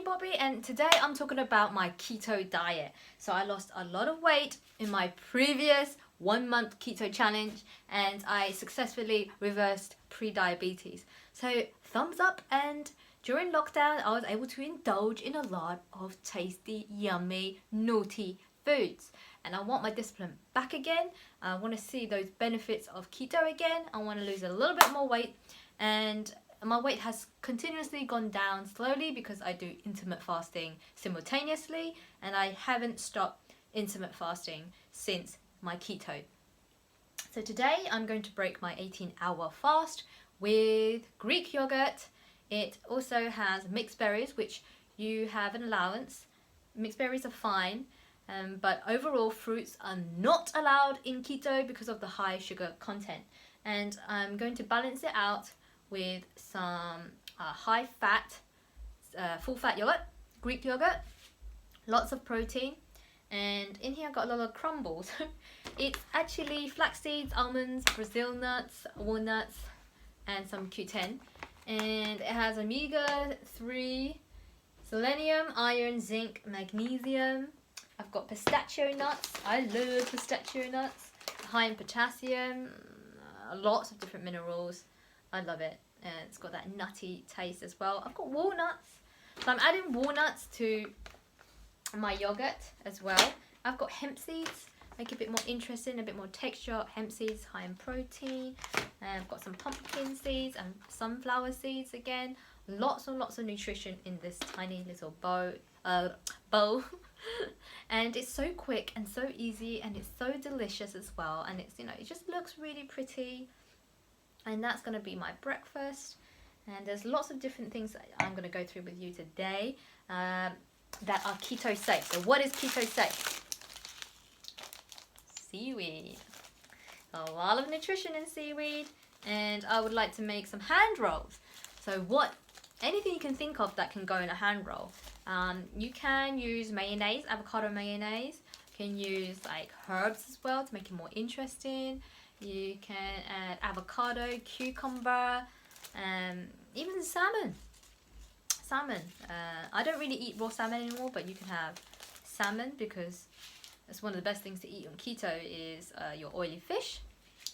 Bobbi, and today I'm talking about my keto diet. So I lost a lot of weight in my previous 1 month keto challenge and I successfully reversed pre-diabetes. So thumbs up, and during lockdown I was able to indulge in a lot of tasty, yummy, naughty foods. And I want my discipline back again. I want to see those benefits of keto again. I want to lose a little bit more weight, and my weight has continuously gone down slowly because I do intermittent fasting simultaneously, and I haven't stopped intermittent fasting since my keto. So today I'm going to break my 18-hour fast with Greek yogurt. It also has mixed berries, which you have an allowance. Mixed berries are fine, but overall fruits are not allowed in keto because of the high sugar content. And I'm going to balance it out with some high fat, full fat yogurt, Greek yogurt, lots of protein, and in here I've got a lot of crumbles. It's actually flax seeds, almonds, Brazil nuts, walnuts, and some Q10, and it has omega-3, selenium, iron, zinc, magnesium. I've got pistachio nuts. I love pistachio nuts. High in potassium, lots of different minerals. I love it. And it's got that nutty taste as well. I've got walnuts. So I'm adding walnuts to my yogurt as well. I've got hemp seeds. Make it a bit more interesting, a bit more texture. Hemp seeds, high in protein. And I've got some pumpkin seeds and sunflower seeds again. Lots and lots of nutrition in this tiny little bowl. And it's so quick and so easy, and it's so delicious as well. And it's, it just looks really pretty. And that's going to be my breakfast. And there's lots of different things that I'm going to go through with you today that are keto safe. So what is keto safe? Seaweed. A lot of nutrition in seaweed. And I would like to make some hand rolls. So anything you can think of that can go in a hand roll. You can use mayonnaise, avocado mayonnaise. You can use like herbs as well to make it more interesting. You can add avocado, cucumber, even salmon. I don't really eat raw salmon anymore, but you can have salmon because it's one of the best things to eat on keto is your oily fish.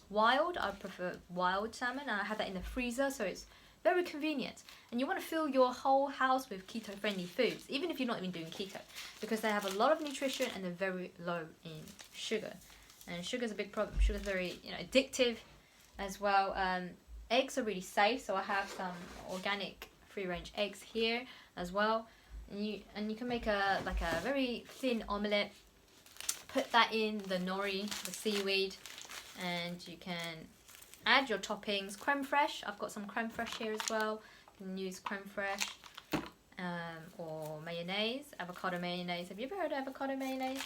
Wild, I prefer wild salmon, and I have that in the freezer, so it's very convenient. And you want to fill your whole house with keto-friendly foods, even if you're not even doing keto, because they have a lot of nutrition and they're very low in sugar. And sugar is a big problem. Sugar is very, addictive as well. Eggs are really safe, so I have some organic free-range eggs here as well. And you can make a very thin omelette. Put that in the nori, the seaweed, and you can add your toppings. Creme fraiche. I've got some creme fraiche here as well. You can use creme fraiche or mayonnaise, avocado mayonnaise. Have you ever heard of avocado mayonnaise?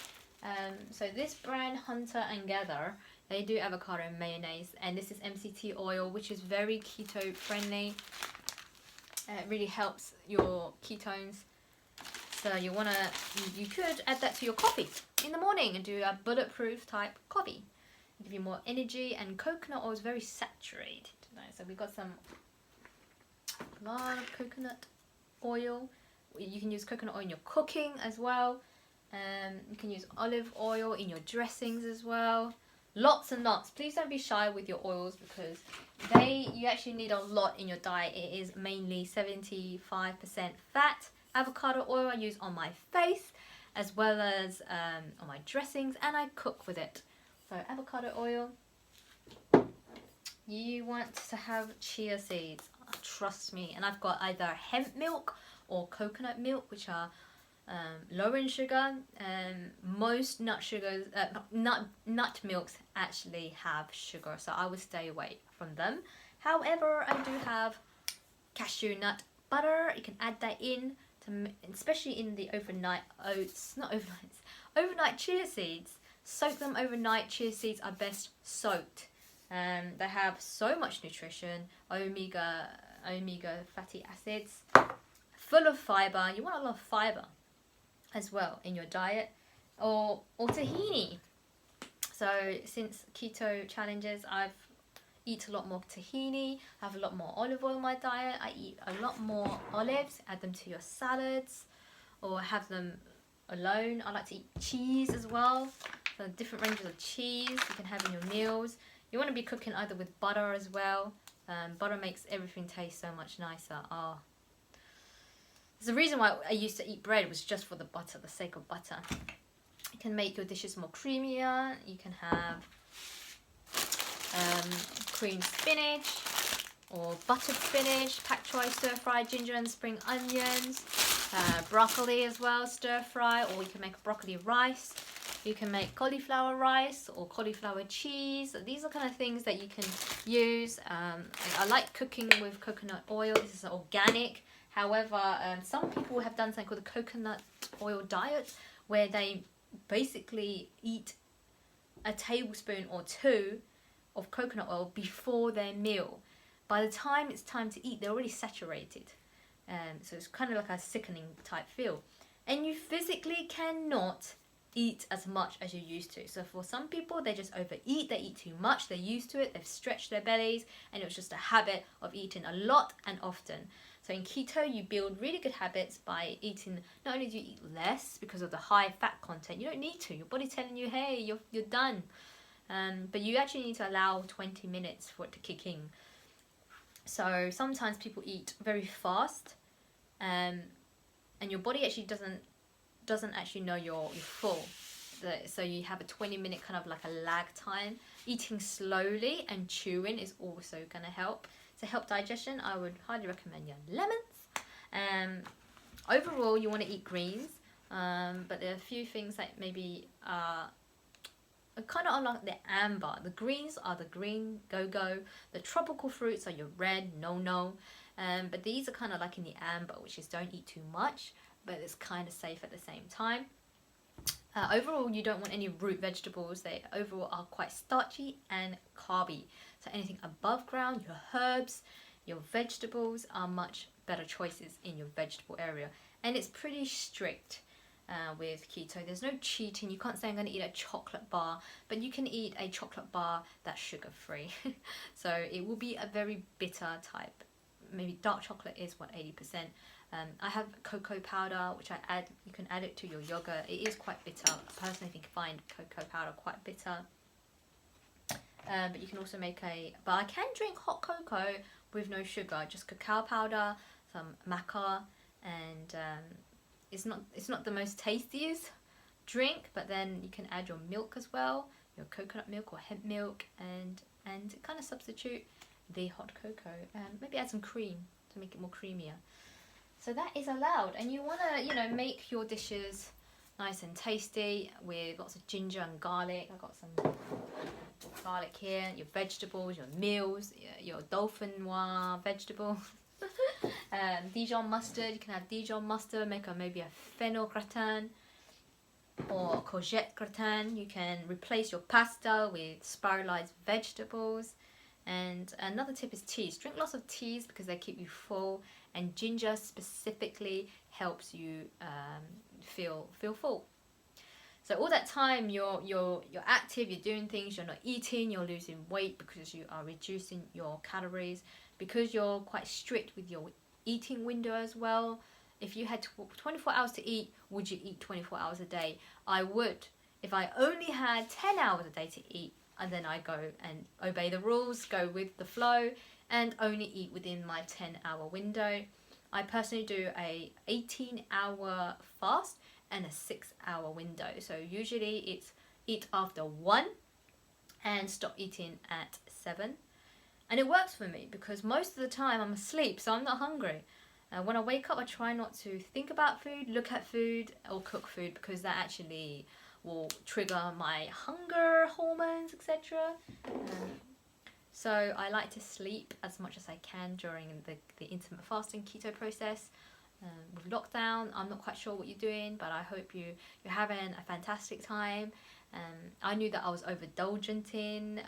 So this brand, Hunter and Gather, they do avocado mayonnaise, and this is MCT oil, which is very keto friendly. It really helps your ketones. So you could add that to your coffee in the morning and do a bulletproof type coffee. Give you more energy, and coconut oil is very saturated. So we've got a lot of coconut oil. You can use coconut oil in your cooking as well. You can use olive oil in your dressings as well. Lots and lots. Please don't be shy with your oils because you actually need a lot in your diet. It is mainly 75% fat. Avocado oil I use on my face as well as on my dressings, and I cook with it. So avocado oil. You want to have chia seeds. Trust me. And I've got either hemp milk or coconut milk, which are lower in sugar. Most nut milks actually have sugar, so I would stay away from them. However, I do have cashew nut butter. You can add that in, especially in the overnight chia seeds. Soak them overnight. Chia seeds are best soaked. They have so much nutrition, omega fatty acids, full of fiber. You want a lot of fiber as well in your diet, or tahini. So since keto challenges, I've eat a lot more tahini, have a lot more olive oil in my diet. I eat a lot more olives, add them to your salads. or have them alone. I like to eat cheese as well. So different ranges of cheese you can have in your meals. You want to be cooking either with butter as well. Butter makes everything taste so much nicer. There's a reason why I used to eat bread, was just for the butter, the sake of butter. You can make your dishes more creamier. You can have creamed spinach or buttered spinach, pak choy stir-fried ginger and spring onions, broccoli as well, stir-fry, or you can make a broccoli rice. You can make cauliflower rice or cauliflower cheese. These are kind of things that you can use. I like cooking with coconut oil. This is organic. However, some people have done something called the coconut oil diet, where they basically eat a tablespoon or two of coconut oil before their meal. By the time it's time to eat, they're already saturated. So it's kind of like a sickening type feel. And you physically cannot eat as much as you used to. So for some people, they just overeat, they eat too much, they're used to it, they've stretched their bellies, and it was just a habit of eating a lot and often. So in keto, you build really good habits by eating, not only do you eat less because of the high fat content, you don't need to, your body's telling you, hey, you're done. But you actually need to allow 20 minutes for it to kick in. So sometimes people eat very fast, and your body actually doesn't actually know you're full. So you have a 20-minute kind of like a lag time. Eating slowly and chewing is also going to help. To help digestion, I would highly recommend your lemons. Overall, you want to eat greens, but there are a few things that maybe are kind of unlike the amber. The greens are the green, go-go. The tropical fruits are your red, no-no. But these are kind of like in the amber, which is don't eat too much, but it's kind of safe at the same time. Overall, you don't want any root vegetables. They overall are quite starchy and carby. So anything above ground, your herbs, your vegetables are much better choices in your vegetable area. And it's pretty strict with keto. There's no cheating. You can't say I'm going to eat a chocolate bar, but you can eat a chocolate bar that's sugar-free. So it will be a very bitter type. Maybe dark chocolate is 80%. I have cocoa powder, which I add. You can add it to your yogurt. It is quite bitter. I personally think I find cocoa powder quite bitter. But you can also make but I can drink hot cocoa with no sugar, just cacao powder, some maca, and it's not the most tastiest drink, but then you can add your milk as well, your coconut milk or hemp milk, and kind of substitute the hot cocoa, and maybe add some cream to make it more creamier. So that is allowed, and you want to make your dishes nice and tasty with lots of ginger and garlic. I've got some garlic here, your vegetables, your meals, your dauphinoise vegetables. Dijon mustard, you can have Dijon mustard, make maybe a fennel gratin or courgette gratin. You can replace your pasta with spiralized vegetables. And another tip is teas. Drink lots of teas because they keep you full, and ginger specifically helps you feel full. So all that time you're active, you're doing things, you're not eating, you're losing weight because you are reducing your calories, because you're quite strict with your eating window as well. If you had 24 hours to eat, would you eat 24 hours a day? I would. If I only had 10 hours a day to eat, and then I go and obey the rules, go with the flow, and only eat within my 10-hour window. I personally do a 18-hour fast and a 6-hour window. So usually it's eat after 1 and stop eating at 7. And it works for me because most of the time I'm asleep, so I'm not hungry. When I wake up, I try not to think about food, look at food, or cook food, because that actually will trigger my hunger hormones, etc. So I like to sleep as much as I can during the intermittent fasting keto process. With lockdown, I'm not quite sure what you're doing, but I hope you're having a fantastic time. I knew that I was overindulgent in,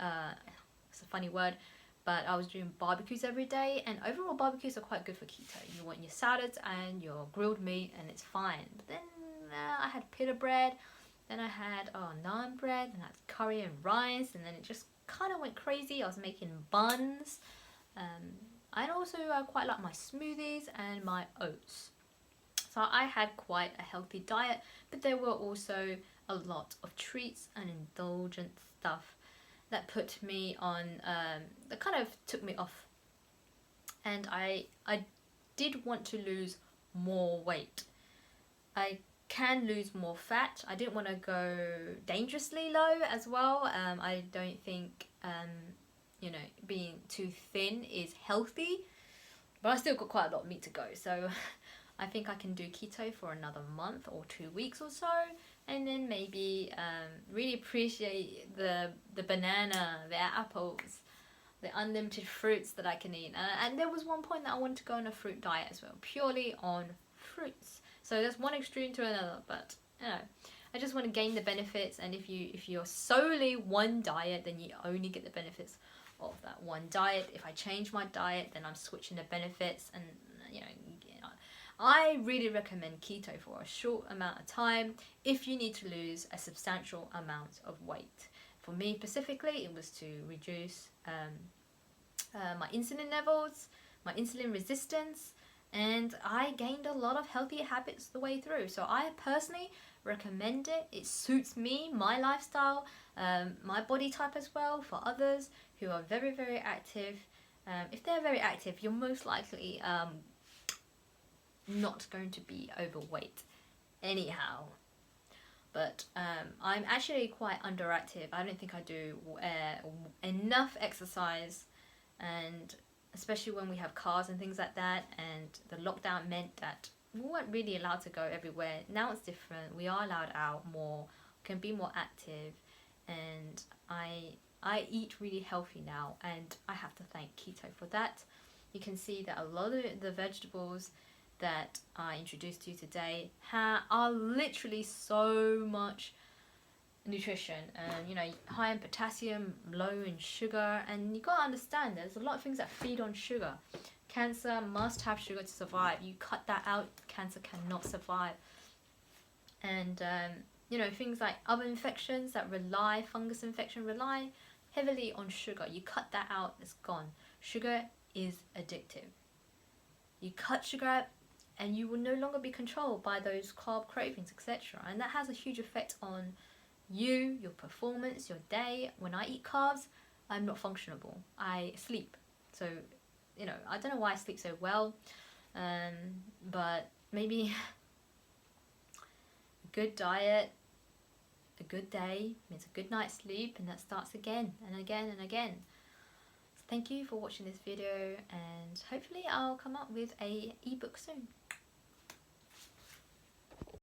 it's a funny word, but I was doing barbecues every day, and overall barbecues are quite good for keto. You want your salads and your grilled meat, and it's fine. But then I had pita bread, then I had naan bread, and I had curry and rice, and then it just kind of went crazy. I was making buns. I also quite like my smoothies and my oats. So I had quite a healthy diet, but there were also a lot of treats and indulgent stuff that put me on, that kind of took me off. And I did want to lose more weight. I can lose more fat. I didn't want to go dangerously low as well. I don't think, you know, being too thin is healthy, but I still got quite a lot of meat to go. So I think I can do keto for another month or 2 weeks or so, and then maybe really appreciate the banana, the apples, the unlimited fruits that I can eat. And there was one point that I wanted to go on a fruit diet as well, purely on fruits. So there's one extreme to another, but you know, I just want to gain the benefits. And if you're solely one diet, then you only get the benefits of that one diet. If I change my diet, then I'm switching the benefits. And you know, I really recommend keto for a short amount of time if you need to lose a substantial amount of weight. For me specifically, it was to reduce my insulin levels, my insulin resistance, and I gained a lot of healthy habits the way through. So I personally recommend it. It suits me, my lifestyle, my body type as well. For others who are very, very active, if they're very active, you're most likely not going to be overweight anyhow. But I'm actually quite underactive. I don't think I do enough exercise, and especially when we have cars and things like that, and the lockdown meant that we weren't really allowed to go everywhere. Now it's different. We are allowed out more, can be more active, and I eat really healthy now, and I have to thank keto for that. You can see that a lot of the vegetables that I introduced to you today are literally so much nutrition, and you know, high in potassium, low in sugar. And you gotta understand, there's a lot of things that feed on sugar. Cancer must have sugar to survive. You cut that out, cancer cannot survive. And you know, things like other infections that fungus infection rely heavily on sugar. You cut that out, it's gone. Sugar is addictive. You cut sugar out and you will no longer be controlled by those carb cravings, etc. And that has a huge effect on you, your performance, your day. When I eat carbs, I'm not functionable. I sleep. So, you know, I don't know why I sleep so well, but maybe a good diet, a good day means a good night's sleep, and that starts again and again and again. So thank you for watching this video, and hopefully I'll come up with a ebook soon.